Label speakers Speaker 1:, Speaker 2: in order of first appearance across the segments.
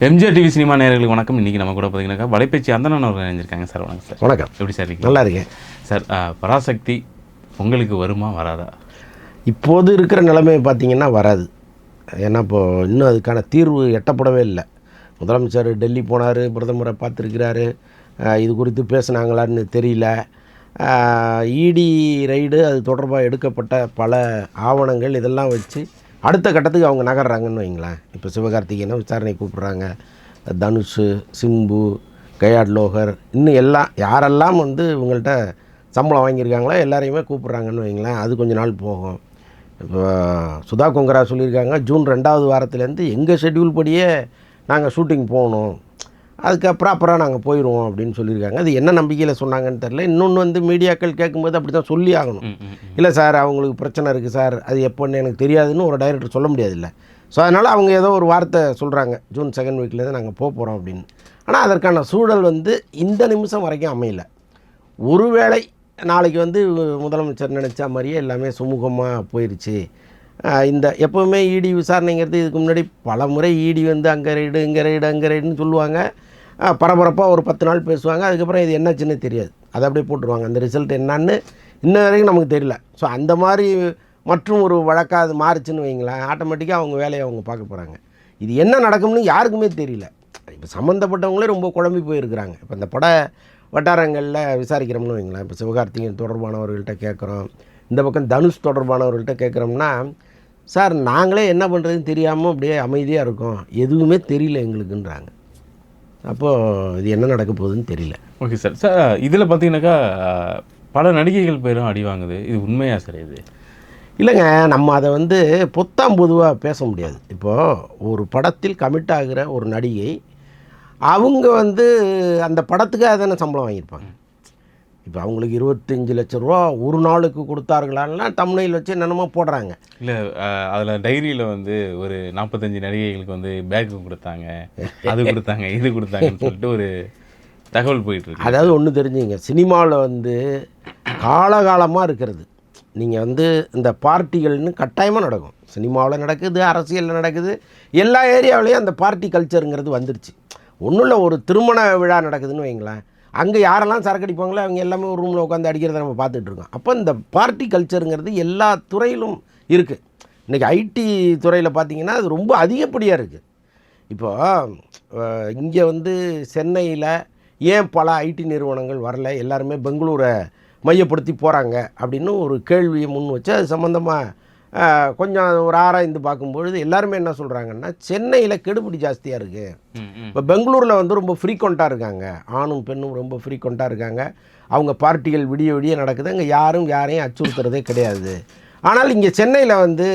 Speaker 1: MGR TV cinema நேயர்களுக்கு வணக்கம். இன்றைக்கி நம்ம கூட பார்த்தீங்கன்னாக்கா வலைப்பேச்சு அந்தணன் அவர்கள் இணைஞ்சிருக்காங்க. சார் வணக்கம். சார்
Speaker 2: வணக்கம்.
Speaker 1: எப்படி சார் இருக்கீங்க?
Speaker 2: நல்லா இருக்கேன்
Speaker 1: சார். பராசக்தி உங்களுக்கு வருமா வராதா?
Speaker 2: இப்போது இருக்கிற நிலைமையை பார்த்தீங்கன்னா வராது. ஏன்னா இப்போது இன்னும் அதுக்கான தீர்வு எட்டப்படவே இல்லை. முதலமைச்சர் டெல்லி போனார், பிரதமரை பார்த்துருக்கிறாரு. இது குறித்து பேசுனாங்களான்னு தெரியல. இடி ரைடு அது தொடர்பாக எடுக்கப்பட்ட பல ஆவணங்கள் இதெல்லாம் வச்சு அடுத்த கட்டத்துக்கு அவங்க நகர்றாங்கன்னு வைங்களேன். இப்போ சிவகார்த்திகேயனை விசாரணை கூப்பிட்றாங்க, தனுஷ், சிம்பு, கயாட் லோகர், இன்னும் எல்லாம் யாரெல்லாம் வந்து இவங்கள்ட்ட சம்பளம் வாங்கியிருக்காங்களோ எல்லாரையுமே கூப்பிட்றாங்கன்னு வைங்களேன். அது கொஞ்சம் நாள் போகும். இப்போ சுதா கொங்கரா சொல்லியிருக்காங்க, ஜூன் 2வது வாரத்துலேருந்து எங்கள் ஷெட்யூல் படியே நாங்கள் ஷூட்டிங் போகணும், அதுக்கப்புறம் நாங்கள் போயிடுவோம் அப்படின்னு சொல்லியிருக்காங்க. அது என்ன நம்பிக்கையில் சொன்னாங்கன்னு தெரில. இன்னொன்று வந்து மீடியாக்கள் கேட்கும்போது அப்படி தான் சொல்லி ஆகணும். இல்லை சார் அவங்களுக்கு பிரச்சனை இருக்குது சார், அது எப்போன்னு எனக்கு தெரியாதுன்னு ஒரு டைரக்டர் சொல்ல முடியாதுல்ல. ஸோ அதனால் அவங்க ஏதோ ஒரு வார்த்தை சொல்கிறாங்க, ஜூன் 2nd வீக்லேருந்து நாங்கள் போகிறோம் அப்படின்னு. ஆனால் அதற்கான சூழல் வந்து இந்த நிமிஷம் வரைக்கும் அமையல. ஒருவேளை நாளைக்கு வந்து முதலமைச்சர் நினச்சா மாதிரியே எல்லாமே சுமூகமாக போயிடுச்சு. இந்த எப்போவுமே இடி விசாரணைங்கிறது இதுக்கு முன்னாடி பல முறை இடி வந்து அங்கே ரைடு இங்கே ரைடு அங்கே ரைடுன்னு சொல்லுவாங்க. பரபரப்பாக ஒரு 10 நாள் பேசுவாங்க. அதுக்கப்புறம் இது என்னாச்சுன்னு தெரியாது, அதை அப்படியே போட்டுருவாங்க. அந்த ரிசல்ட் என்னான்னு இன்ன வரைக்கும் நமக்கு தெரியல. ஸோ அந்த மாதிரி மற்றும் ஒரு வழக்காக அது மாறுச்சுன்னு வைங்களேன், ஆட்டோமேட்டிக்காக அவங்க வேலையை அவங்க பார்க்க போகிறாங்க. இது என்ன நடக்கும்னு யாருக்குமே தெரியல. இப்போ சம்மந்தப்பட்டவங்களே ரொம்ப குழம்பி போயிருக்கிறாங்க. இப்போ இந்த பட வட்டாரங்களில் விசாரிக்கிறோம்னு வைங்களேன். இப்போ சிவகார்த்திகேயன் தொடர்பானவர்கள்ட்ட கேட்குறோம், இந்த பக்கம் தனுஷ் தொடர்பானவர்கள்ட்ட கேட்குறோம்னா, சார் நாங்களே என்ன பண்ணுறதுன்னு தெரியாமல் அப்படியே அமைதியாக இருக்கோம், எதுவுமே தெரியல எங்களுக்குன்றாங்க. அப்போது இது என்ன நடக்க போகுதுன்னு தெரியல.
Speaker 1: Okay sir. சார் இதில் பார்த்தீங்கன்னாக்கா பல நடிகைகள் பேரும் அடி வாங்குது, இது உண்மையா சார்? இது
Speaker 2: இல்லைங்க, நம்ம அதை வந்து பொத்தாம் பொதுவாக பேச முடியாது. இப்போது ஒரு படத்தில் கமிட் ஆகிற ஒரு நடிகை, அவங்க வந்து அந்த படத்துக்கு தானே சம்பளம் வாங்கியிருப்பாங்க. இப்போ அவங்களுக்கு 25 லட்ச ரூபா ஒரு நாளுக்கு கொடுத்தார்களான்னா தம்ப்நெயில் வச்சு என்னென்னமோ போடுறாங்க.
Speaker 1: இல்லை, அதில் டைரியில் வந்து ஒரு 45 நடிகைகளுக்கு வந்து பேக்கு கொடுத்தாங்க, அது கொடுத்தாங்க, இது கொடுத்தாங்கன்னு சொல்லிட்டு ஒரு தகவல் போயிட்டுருக்கு.
Speaker 2: அதாவது ஒன்று தெரிஞ்சுங்க, சினிமாவில் வந்து காலகாலமாக இருக்கிறது. நீங்கள் வந்து இந்த பார்ட்டிகள்னு கட்டாயமாக நடக்கும். சினிமாவில் நடக்குது, அரசியலில் நடக்குது, எல்லா ஏரியாவிலையும் அந்த பார்ட்டி கல்ச்சருங்கிறது வந்துருச்சு. ஒன்றும் இல்லை, ஒரு திருமண விழா நடக்குதுன்னு வைங்களேன், அங்கே யாரெல்லாம் சரக்கு அடிப்பாங்களோ அவங்க எல்லாமே ஒரு ரூமில் உட்காந்து அடிக்கிறத நம்ம பார்த்துட்ருக்கோம். அப்போ இந்த பார்ட்டி கல்ச்சருங்கிறது எல்லா துறையிலும் இருக்குது. இன்றைக்கி ஐடி துறையில் பார்த்திங்கன்னா அது ரொம்ப அதிகப்படியாக இருக்குது. இப்போது இங்கே வந்து சென்னையில் ஏன் பல ஐடி நிறுவனங்கள் வரல, எல்லாருமே பெங்களூரை மையப்படுத்தி போகிறாங்க அப்படின்னு ஒரு கேள்வியை முன் வச்சு அது சம்மந்தமாக கொஞ்சம் ஒரு ஆராய்ந்து பார்க்கும்பொழுது எல்லாருமே என்ன சொல்கிறாங்கன்னா, சென்னையில் கெடுபிடி ஜாஸ்தியாக இருக்குது. இப்போ பெங்களூரில் வந்து ரொம்ப ஃப்ரீக்வெண்ட்டாக இருக்காங்க, ஆணும் பெண்ணும் ரொம்ப ஃப்ரீக்வெண்ட்டாக இருக்காங்க. அவங்க பார்ட்டிகள் விடிய விடிய நடக்குது, அங்கே யாரையும் அச்சுறுத்துறதே கிடையாது. ஆனால் இங்கே சென்னையில் வந்து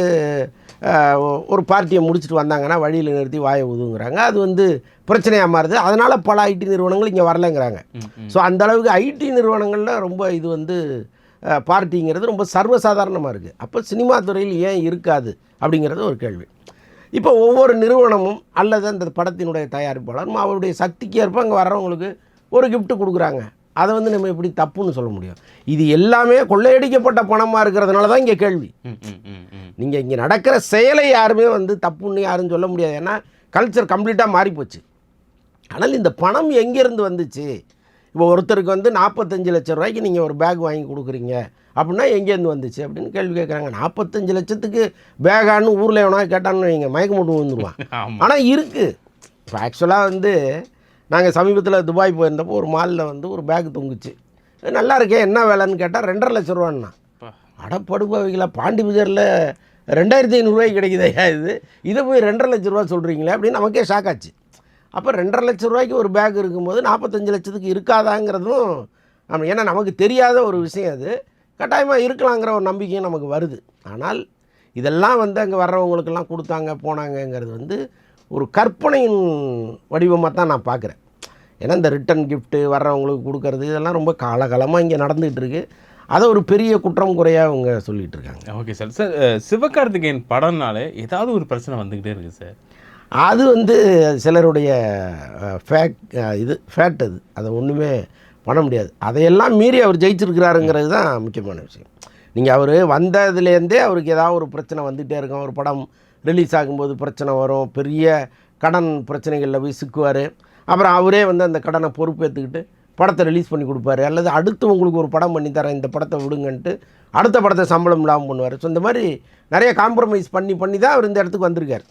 Speaker 2: ஒரு பார்ட்டியை முடிச்சுட்டு வந்தாங்கன்னா வழியில் நிறுத்தி வாயை ஊதுங்கிறாங்க. அது வந்து பிரச்சனையாக மாறுது. அதனால் பல ஐடி நிறுவனங்கள் இங்கே வரலைங்கிறாங்க. ஸோ அந்தளவுக்கு ஐடி நிறுவனங்களில் ரொம்ப இது வந்து பார்ட்டிங்கிறது ரொம்ப சர்வசாதாரணமாக இருக்குது. அப்போ சினிமா துறையில் ஏன் இருக்காது அப்படிங்கிறது ஒரு கேள்வி. இப்போ ஒவ்வொரு நிறுவனமும் அல்லது அந்த படத்தினுடைய தயாரிப்பாளரும் அவருடைய சக்திக்கு ஏற்ப அங்கே வர்றவங்களுக்கு ஒரு கிஃப்ட்டு கொடுக்குறாங்க. அதை வந்து நம்ம எப்படி தப்புன்னு சொல்ல முடியும்? இது எல்லாமே கொள்ளையடிக்கப்பட்ட பணமாக இருக்கிறதுனால தான் இங்கே கேள்வி. நீங்கள் இங்கே நடக்கிற செயலை யாருமே வந்து தப்புன்னு யாரும் சொல்ல முடியாது. ஏன்னா கல்ச்சர் கம்ப்ளீட்டாக மாறிப்போச்சு. ஆனால் இந்த பணம் எங்கேருந்து வந்துச்சு? இப்போ ஒருத்தருக்கு வந்து 45 லட்ச ரூபாய்க்கு நீங்கள் ஒரு பேக் வாங்கி கொடுக்குறீங்க அப்படின்னா எங்கேருந்து வந்துச்சு அப்படின்னு கேள்வி கேட்குறாங்க. 45 லட்சத்துக்கு பேகான்னு ஊரில் எவனா கேட்டான்னு வைங்க, மயக்க மட்டும் விழுந்துருவான். ஆனால் இருக்குது. இப்போ ஆக்சுவலாக வந்து நாங்கள் சமீபத்தில் துபாய் போயிருந்தப்போ ஒரு மாலில் வந்து ஒரு பேக் தொங்குச்சு. நல்லா இருக்கே, என்ன வேலைன்னு கேட்டால் 2.5 லட்ச ரூபான்னா. அடப்படுப்பாவிங்களா, பாண்டி பஜாரில் 2500 ரூபாய்க்கு கிடைக்குதையா இதை போய் 2.5 லட்ச ரூபா சொல்கிறீங்களே அப்படின்னு நமக்கே ஷாக் ஆச்சு. அப்போ 2.5 லட்ச ரூபாய்க்கு ஒரு பேக் இருக்கும்போது 45 லட்சத்துக்கு இருக்காதாங்கிறதும் நம்ம, ஏன்னா நமக்கு தெரியாத ஒரு விஷயம், அது கட்டாயமாக இருக்கலாங்கிற ஒரு நம்பிக்கையும் நமக்கு வருது. ஆனால் இதெல்லாம் வந்து அங்கே வர்றவங்களுக்கெல்லாம் கொடுத்தாங்க போனாங்கங்கிறது வந்து ஒரு கற்பனையின் வடிவமாக தான் நான் பார்க்குறேன். ஏன்னா இந்த ரிட்டன் கிஃப்ட்டு வர்றவங்களுக்கு கொடுக்கறது இதெல்லாம் ரொம்ப காலகாலமாக இங்கே நடந்துகிட்டு இருக்குது. அதை ஒரு பெரிய குற்றம் குறையாக அவங்க சொல்லிகிட்டு இருக்காங்க.
Speaker 1: Okay sir. சார் சிவகார்த்திகேயன் படம்னாலே ஏதாவது ஒரு பிரச்சனை வந்துக்கிட்டே இருக்குது சார்.
Speaker 2: அது வந்து சிலருடைய ஃபேட் அது, அதை ஒன்றுமே பண்ண முடியாது. அதையெல்லாம் மீறி அவர் ஜெயிச்சிருக்கிறாருங்கிறது தான் முக்கியமான விஷயம். நீங்கள் அவர் வந்ததுலேருந்தே அவருக்கு ஏதாவது ஒரு பிரச்சனை வந்துகிட்டே இருக்கும். ஒரு படம் ரிலீஸ் ஆகும்போது பிரச்சனை வரும், பெரிய கடன் பிரச்சனைகளில் போய் சிக்குவார். அப்புறம் அவரே வந்து அந்த கடனை பொறுப்பேற்றுக்கிட்டு படத்தை ரிலீஸ் பண்ணி கொடுப்பாரு. அல்லது அடுத்து உங்களுக்கு ஒரு படம் பண்ணி தரேன், இந்த படத்தை விடுங்கன்ட்டு அடுத்த படத்தை சம்பளம் இல்லாமல் பண்ணுவார். ஸோ இந்த மாதிரி நிறைய காம்ப்ரமைஸ் பண்ணி தான் அவர் இந்த இடத்துக்கு வந்திருக்கார்.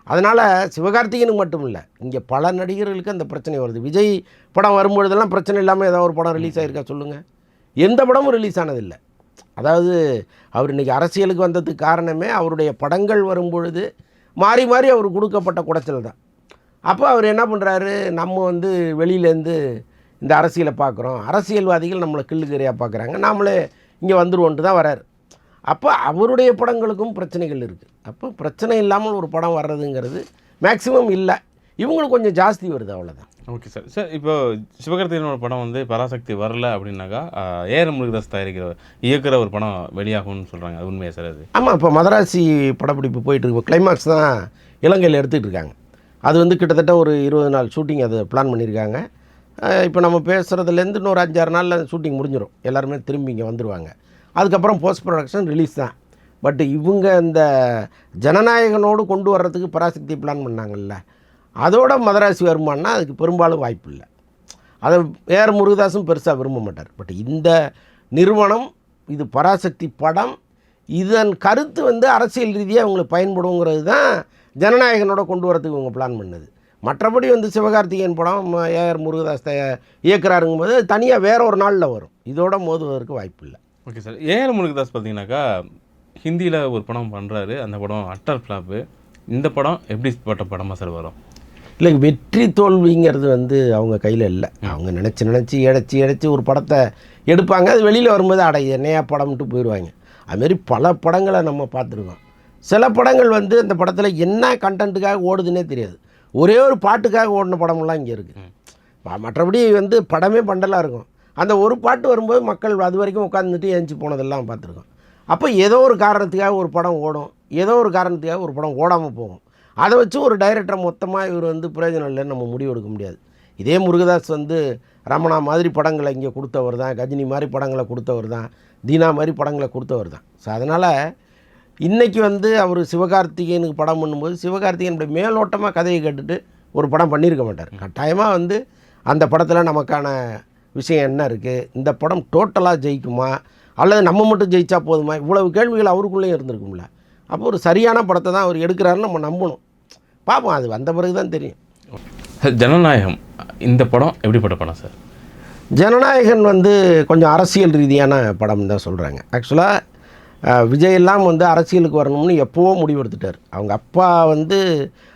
Speaker 2: அதனால் சிவகார்த்திகேயனுக்கு மட்டும் இல்லை, இங்கே பல நடிகர்களுக்கு அந்த பிரச்சனை வருது. விஜய் படம் வரும்பொழுதெல்லாம் பிரச்சனை இல்லாமல் ஏதாவது ஒரு படம் ரிலீஸ் ஆகிருக்கா சொல்லுங்கள்? எந்த படமும் ரிலீஸ் ஆனதில்லை. அதாவது அவர் இன்றைக்கி அரசியலுக்கு வந்ததுக்கு காரணமே அவருடைய படங்கள் வரும்பொழுது மாறி மாறி அவர் கொடுக்கப்பட்ட குடைச்சல் தான். அப்போ அவர் என்ன பண்ணுறாரு, நம்ம வந்து வெளியிலேருந்து இந்த அரசியலை பார்க்குறோம், அரசியல்வாதிகள் நம்மளை கிள்ளுக்கறியாக பார்க்குறாங்க, நாமளே இங்கே வந்துடுவோன்ட்டு தான் வராரு. அப்போ அவருடைய படங்களுக்கும் பிரச்சனைகள் இருக்குது. அப்போ பிரச்சனை இல்லாமல் ஒரு படம் வர்றதுங்கிறது மேக்ஸிமம் இல்லை, இவங்களுக்கு கொஞ்சம் ஜாஸ்தி வருது, அவ்வளோதான்.
Speaker 1: Okay sir. சார் இப்போ சிவகார்த்திகேயனோட படம் வந்து பராசக்தி வரல அப்படின்னாக்கா ஏஆர் முருகதாஸ் இயக்குற ஒரு படம் வெளியாகும்னு சொல்கிறாங்க, அது உண்மையா சார்? அது
Speaker 2: ஆமாம், இப்போ மதராசி படப்பிடிப்பு போயிட்டுருக்கு, கிளைமாக்ஸ் தான் இலங்கையில் எடுத்துகிட்டு இருக்காங்க. அது வந்து கிட்டத்தட்ட ஒரு 20 நாள் ஷூட்டிங் அது பிளான் பண்ணியிருக்காங்க. இப்போ நம்ம பேசுகிறதுலேருந்து இன்னொரு 5-6 நாளில் ஷூட்டிங் முடிஞ்சிடும், எல்லாருமே திரும்பி இங்கே வந்துடுவாங்க. அதுக்கப்புறம் போஸ்ட் ப்ரொடக்ஷன் ரிலீஸ் தான். பட் இவங்க இந்த ஜனநாயகனோடு கொண்டு வர்றதுக்கு பராசக்தி பிளான் பண்ணாங்கல்ல, அதோட மதராசி வருமானா அதுக்கு பெரும்பாலும் வாய்ப்பு இல்லை. அதை ஏஆர் முருகதாஸும் பெருசாக விரும்ப மாட்டார். பட் இந்த நிறுவனம், இது பராசக்தி படம், இதன் கருத்து வந்து அரசியல் ரீதியாக அவங்களுக்கு பயன்படுங்கிறது தான் ஜனநாயகனோட கொண்டு வரதுக்கு இவங்க பிளான் பண்ணது. மற்றபடி வந்து சிவகார்த்திகேயன் படம் ஏஆர் முருகதாஸ் இயக்குறாருங்கும்போது தனியாக வேற ஒரு நாளில் வரும், இதோட மோதுவதற்கு வாய்ப்பு இல்லை.
Speaker 1: Okay sir. ஏஆர் முருகதாஸ் பார்த்தீங்கன்னாக்கா ஹிந்தியில் ஒரு படம் பண்ணுறாரு, அந்த படம் அட்டர் ஃப்ளாப்பு. இந்த படம் எப்படிப்பட்ட படமாக சார் வரும்?
Speaker 2: இல்லை, வெற்றி தோல்விங்கிறது வந்து அவங்க கையில் இல்லை. அவங்க நினச்சி இழைச்சி ஒரு படத்தை எடுப்பாங்க, அது வெளியில் வரும்போது என்னையா படம்ட்டு போயிடுவாங்க. அதுமாரி பல படங்களை நம்ம பார்த்துருக்கோம். சில படங்கள் வந்து அந்த படத்தில் என்ன கண்டென்ட்டுக்காக ஓடுதுன்னே தெரியாது, ஒரே ஒரு பாட்டுக்காக ஓடின படமெல்லாம் இங்கே இருக்குது. மற்றபடி வந்து படமே பண்டலாக இருக்கும், அந்த ஒரு பாட்டு வரும்போது மக்கள் அது வரைக்கும் உட்காந்துட்டு ஏஞ்சி போனதெல்லாம் பார்த்துருக்கோம். அப்போ ஏதோ ஒரு காரணத்துக்காக ஒரு படம் ஓடும், ஏதோ ஒரு காரணத்துக்காக ஒரு படம் ஓடாமல் போகும். அதை வச்சு ஒரு டைரக்டரை மொத்தமாக இவர் வந்து பிரயோஜனம் இல்லைன்னு நம்ம முடிவு எடுக்க முடியாது. இதே முருகதாஸ் வந்து ரமணா மாதிரி படங்களை இங்கே கொடுத்தவர் தான், கஜினி மாதிரி படங்களை கொடுத்தவர் தான், தீனா மாதிரி படங்களை கொடுத்தவர் தான். ஸோ அதனால் இன்றைக்கி வந்து அவர் சிவகார்த்திகேயனுக்கு படம் பண்ணும்போது சிவகார்த்திகேயனுடைய மேலோட்டமாக கதையை கேட்டுட்டு ஒரு படம் பண்ணியிருக்க மாட்டார். கட்டாயமாக வந்து அந்த படத்தில் நமக்கான விஷயம் என்ன இருக்குது, இந்த படம் டோட்டலாக ஜெயிக்குமா அல்லது நம்ம மட்டும் ஜெயிச்சா போதுமா, இவ்வளவு கேள்விகள் அவருக்குள்ளேயும் இருந்திருக்கும்ல. அப்போ ஒரு சரியான படத்தை தான் அவர் எடுக்கிறாருன்னு நம்ம நம்பணும். பார்ப்போம், அது வந்த பிறகு தான் தெரியும்.
Speaker 1: ஜனநாயகம் இந்த படம் எப்படிப்பட்ட படம் சார்?
Speaker 2: ஜனநாயகன் வந்து கொஞ்சம் அரசியல் ரீதியான படம் தான் சொல்கிறாங்க. ஆக்சுவலாக விஜயெல்லாம் வந்து அரசியலுக்கு வரணும்னு எப்போவோ முடிவெடுத்துட்டார். அவங்க அப்பா வந்து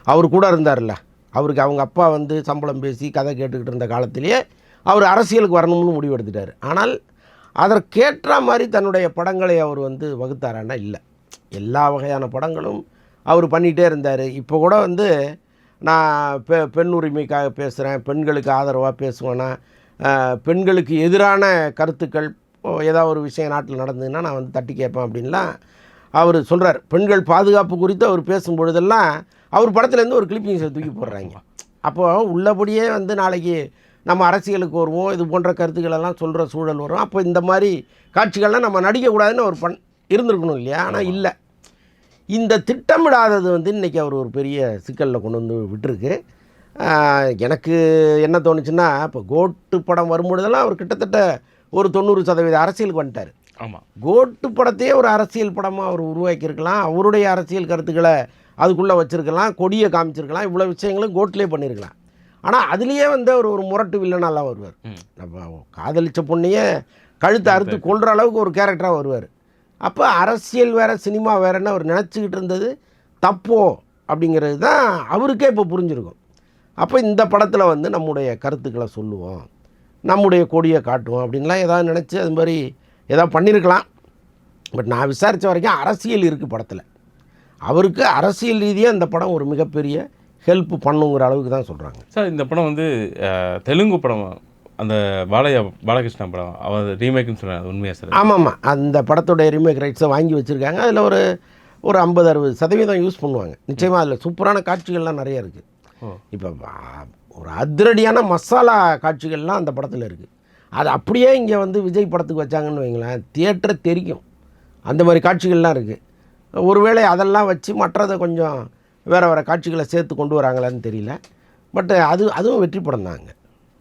Speaker 2: அவர் கூட இருந்தார்ல, அவருக்கு அவங்க அப்பா வந்து சம்பளம் பேசி கதை கேட்டுக்கிட்டு இருந்த காலத்திலேயே அவர் அரசியலுக்கு வரணும்னு முடிவெடுத்துட்டார். ஆனால் அதற்கேற்ற மாதிரி தன்னுடைய படங்களை அவர் வந்து வகுத்தாரான்னா இல்லை. எல்லா வகையான படங்களும் அவர் பண்ணிகிட்டே இருந்தார். இப்போ கூட வந்து நான் பெண் உரிமைக்காக பேசுகிறேன், பெண்களுக்கு ஆதரவாக பேசுவேன்னா, பெண்களுக்கு எதிரான கருத்துக்கள் ஏதாவது ஒரு விஷயம் நாட்டில் நடந்ததுன்னா நான் வந்து தட்டி கேட்பேன் அப்படின்லாம் அவர் சொல்கிறார். பெண்கள் பாதுகாப்பு குறித்து அவர் பேசும்பொழுதெல்லாம் அவர் படத்துலேருந்து ஒரு கிளிப்பிங்ஸை தூக்கி போடுறாங்க. அப்போது உள்ளபடியே வந்து நாளைக்கு நம்ம அரசியலுக்கு வருவோம், இது போன்ற கருத்துக்களெல்லாம் சொல்கிற சூழல் வரும். அப்போ இந்த மாதிரி காட்சிகள்லாம் நம்ம நடிக்கக்கூடாதுன்னு ஒரு இருந்திருக்கணும் இல்லையா? ஆனால் இல்லை, இந்த திட்டமிடாதது வந்து இன்றைக்கி அவர் ஒரு பெரிய சிக்கலில் கொண்டு வந்து விட்டுருக்கு. எனக்கு என்ன தோணுச்சுன்னா, இப்போ கோட்டு படம் வரும்பொழுதெல்லாம் அவர் கிட்டத்தட்ட ஒரு 90% அரசியலுக்கு வந்துட்டார்.
Speaker 1: ஆமாம்,
Speaker 2: கோட்டு படத்தையே ஒரு அரசியல் படமாக அவர் உருவாக்கியிருக்கலாம், அவருடைய அரசியல் கருத்துக்களை அதுக்குள்ளே வச்சுருக்கலாம், கொடியை காமிச்சிருக்கலாம், இவ்வளோ விஷயங்களும் கோட்டிலே பண்ணியிருக்கலாம். ஆனால் அதுலேயே வந்து அவர் ஒரு முரட்டு வில்லனாலாம் வருவார். நம்ம காதலித்த பொண்ணையே கழுத்தை அறுத்து கொள்கிற அளவுக்கு ஒரு கேரக்டராக வருவார். அப்போ அரசியல் வேறு சினிமா வேறுன்னு அவர் நினச்சிக்கிட்டு இருந்தது தப்போ அப்படிங்கிறது தான் அவருக்கே இப்போ புரிஞ்சிருக்கும். அப்போ இந்த படத்தில் வந்து நம்முடைய கருத்துக்களை சொல்லுவோம், நம்முடைய கொடியை காட்டுவோம் அப்படின்லாம் ஏதாவது நினச்சி அது மாதிரி ஏதாவது பண்ணியிருக்கலாம். பட் நான் விசாரித்த வரைக்கும் அரசியல் இருக்குது படத்தில். அவருக்கு அரசியல் ரீதியாக இந்த படம் ஒரு மிகப்பெரிய ஹெல்ப் பண்ணுங்கிற அளவுக்கு தான் சொல்கிறாங்க.
Speaker 1: சார் இந்த படம் வந்து தெலுங்கு படம், அந்த பாலகிருஷ்ணா படம் அவர் ரீமேக்குன்னு சொல்கிறாங்க, உண்மையாக சார்?
Speaker 2: ஆமாம், அந்த படத்தோடைய ரீமேக் ரைட்ஸை வாங்கி வச்சுருக்காங்க. அதில் ஒரு 50-60% யூஸ் பண்ணுவாங்க. நிச்சயமாக அதில் சூப்பரான காட்சிகள்லாம் நிறைய இருக்குது. இப்போ ஒரு அதிரடியான மசாலா காட்சிகள்லாம் அந்த படத்தில் இருக்குது. அது அப்படியே இங்கே வந்து விஜய் படத்துக்கு வச்சாங்கன்னு வைங்களேன், தியேட்டரை தெரிக்கும். அந்த மாதிரி காட்சிகள்லாம் இருக்குது. ஒருவேளை அதெல்லாம் வச்சு மற்றதை கொஞ்சம் வேறு வேறு காட்சிகளை சேர்த்து கொண்டு வராங்களான்னு தெரியல. பட் அதுவும் வெற்றி படம் தாங்க.